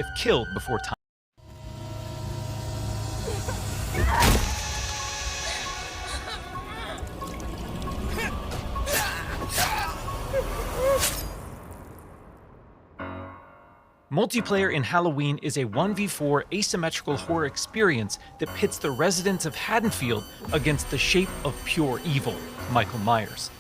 if killed before time. Multiplayer in Halloween is a 1v4 asymmetrical horror experience that pits the residents of Haddonfield against the shape of pure evil, Michael Myers.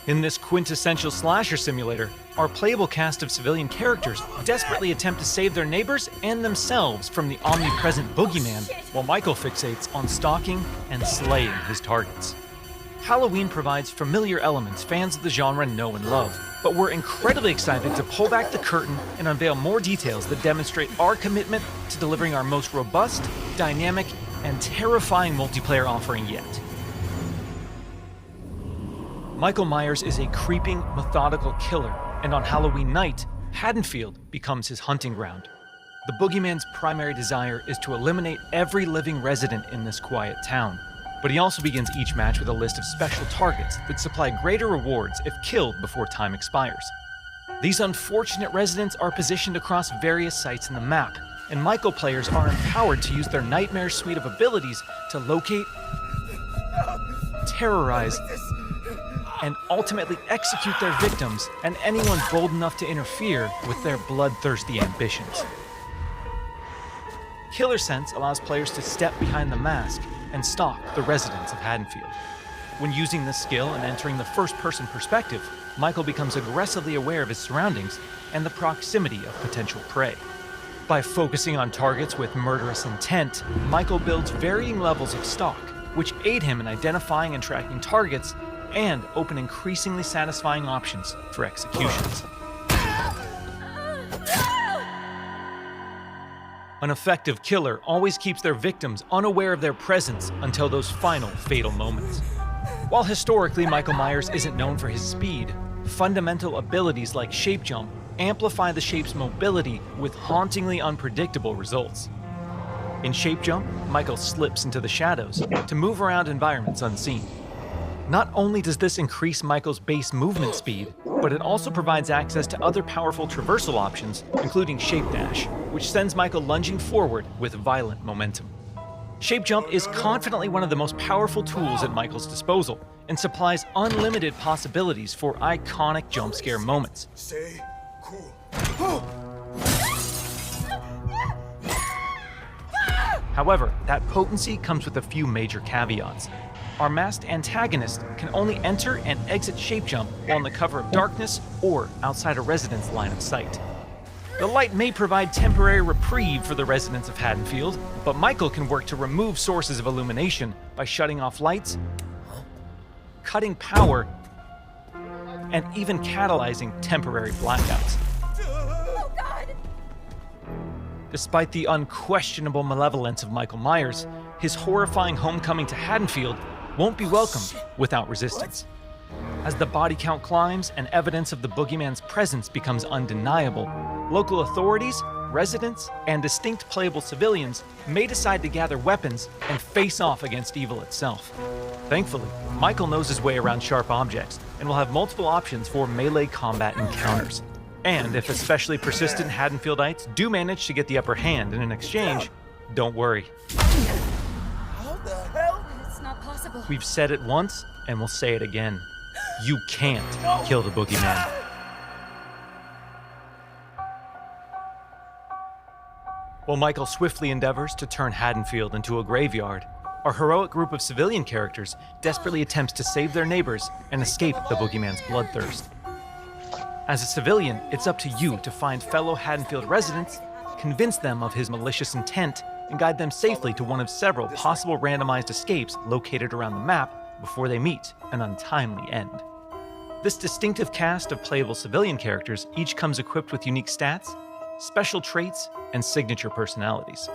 In this quintessential slasher simulator, our playable cast of civilian characters desperately attempt to save their neighbors and themselves from the omnipresent Boogeyman, while Michael fixates on stalking and slaying his targets. Halloween provides familiar elements fans of the genre know and love, but we're incredibly excited to pull back the curtain and unveil more details that demonstrate our commitment to delivering our most robust, dynamic, and terrifying multiplayer offering yet. Michael Myers is a creeping, methodical killer, and on Halloween night, Haddonfield becomes his hunting ground. The Boogeyman's primary desire is to eliminate every living resident in this quiet town, but he also begins each match with a list of special targets that supply greater rewards if killed before time expires. These unfortunate residents are positioned across various sites in the map, and Michael players are empowered to use their nightmare suite of abilities to locate, terrorize, and ultimately execute their victims and anyone bold enough to interfere with their bloodthirsty ambitions. Killer Sense allows players to step behind the mask and stalk the residents of Haddonfield. When using this skill and entering the first-person perspective, Michael becomes aggressively aware of his surroundings and the proximity of potential prey. By focusing on targets with murderous intent, Michael builds varying levels of stalk, which aid him in identifying and tracking targets and open increasingly satisfying options for executions. An effective killer always keeps their victims unaware of their presence until those final fatal moments. While historically Michael Myers isn't known for his speed, fundamental abilities like shape jump amplify the shape's mobility with hauntingly unpredictable results. In shape jump, Michael slips into the shadows to move around environments unseen. Not only does this increase Michael's base movement speed, but it also provides access to other powerful traversal options, including Shape Dash, which sends Michael lunging forward with violent momentum. Shape Jump is confidently one of the most powerful tools at Michael's disposal, and supplies unlimited possibilities for iconic jump scare moments. Stay cool. However, that potency comes with a few major caveats. Our masked antagonist can only enter and exit Shape Jump while in the cover of darkness or outside a resident's line of sight. The light may provide temporary reprieve for the residents of Haddonfield, but Michael can work to remove sources of illumination by shutting off lights, cutting power, and even catalyzing temporary blackouts. Oh God! Despite the unquestionable malevolence of Michael Myers, his horrifying homecoming to Haddonfield won't be welcomed without resistance. As the body count climbs and evidence of the Boogeyman's presence becomes undeniable, local authorities, residents, and distinct playable civilians may decide to gather weapons and face off against evil itself. Thankfully, Michael knows his way around sharp objects and will have multiple options for melee combat encounters. And if especially persistent Haddonfieldites do manage to get the upper hand in an exchange, don't worry. How the hell? It's not possible. We've said it once, and we'll say it again. You can't kill the Boogeyman. While Michael swiftly endeavors to turn Haddonfield into a graveyard, our heroic group of civilian characters desperately attempts to save their neighbors and escape the Boogeyman's bloodthirst. As a civilian, it's up to you to find fellow Haddonfield residents, convince them of his malicious intent, and guide them safely to one of several possible randomized escapes located around the map before they meet an untimely end. This distinctive cast of playable civilian characters each comes equipped with unique stats, special traits, and signature personalities.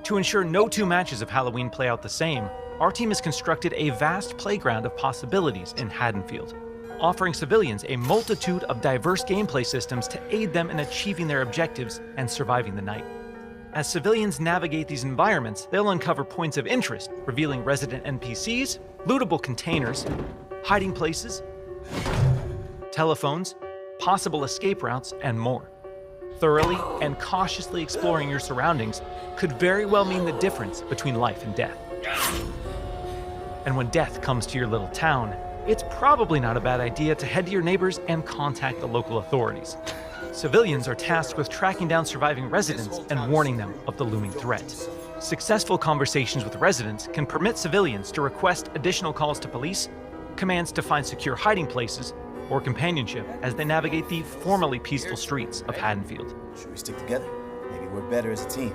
To ensure no two matches of Halloween play out the same, our team has constructed a vast playground of possibilities in Haddonfield, offering civilians a multitude of diverse gameplay systems to aid them in achieving their objectives and surviving the night. As civilians navigate these environments, they'll uncover points of interest, revealing resident NPCs, lootable containers, hiding places, telephones, possible escape routes, and more. thoroughly and cautiously exploring your surroundings could very well mean the difference between life and death. And when death comes to your little town, it's probably not a bad idea to head to your neighbors and contact the local authorities. Civilians are tasked with tracking down surviving residents and warning them of the looming threat. Successful conversations with residents can permit civilians to request additional calls to police, commands to find secure hiding places, or companionship as they navigate the formerly peaceful streets of Haddonfield. Should we stick together? Maybe we're better as a team.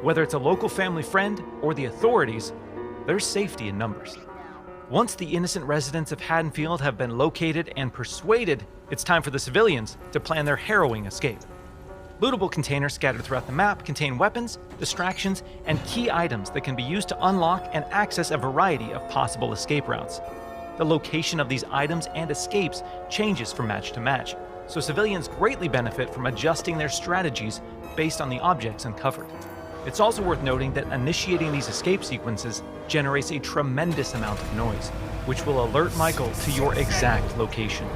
Whether it's a local family friend or the authorities, there's safety in numbers. Once the innocent residents of Haddonfield have been located and persuaded, it's time for the civilians to plan their harrowing escape. Lootable containers scattered throughout the map contain weapons, distractions, and key items that can be used to unlock and access a variety of possible escape routes. The location of these items and escapes changes from match to match, so civilians greatly benefit from adjusting their strategies based on the objects uncovered. It's also worth noting that initiating these escape sequences generates a tremendous amount of noise, which will alert Michael to your exact location.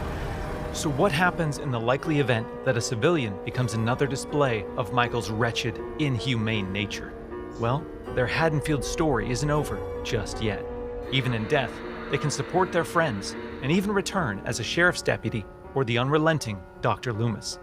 So what happens in the likely event that a civilian becomes another display of Michael's wretched, inhumane nature? Well, their Haddonfield story isn't over just yet. Even in death, they can support their friends and even return as a sheriff's deputy or the unrelenting Dr. Loomis.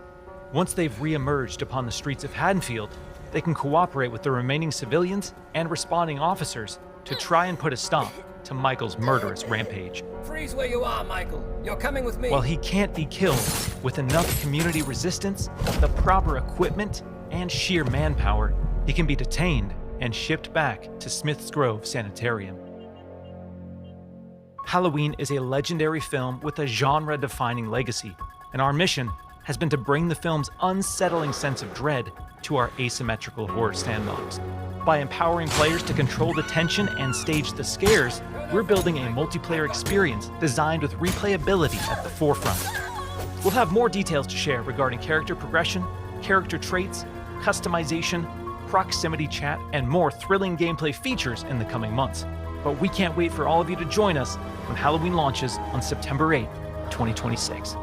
Once they've re-emerged upon the streets of Haddonfield, they can cooperate with the remaining civilians and responding officers to try and put a stop to Michael's murderous rampage. Freeze where you are, Michael. You're coming with me. While he can't be killed, with enough community resistance, the proper equipment, and sheer manpower, he can be detained and shipped back to Smith's Grove Sanitarium. Halloween is a legendary film with a genre-defining legacy, and our mission has been to bring the film's unsettling sense of dread to our asymmetrical horror sandbox. By empowering players to control the tension and stage the scares, we're building a multiplayer experience designed with replayability at the forefront. We'll have more details to share regarding character progression, character traits, customization, proximity chat, and more thrilling gameplay features in the coming months. But we can't wait for all of you to join us when Halloween launches on September 8th, 2026.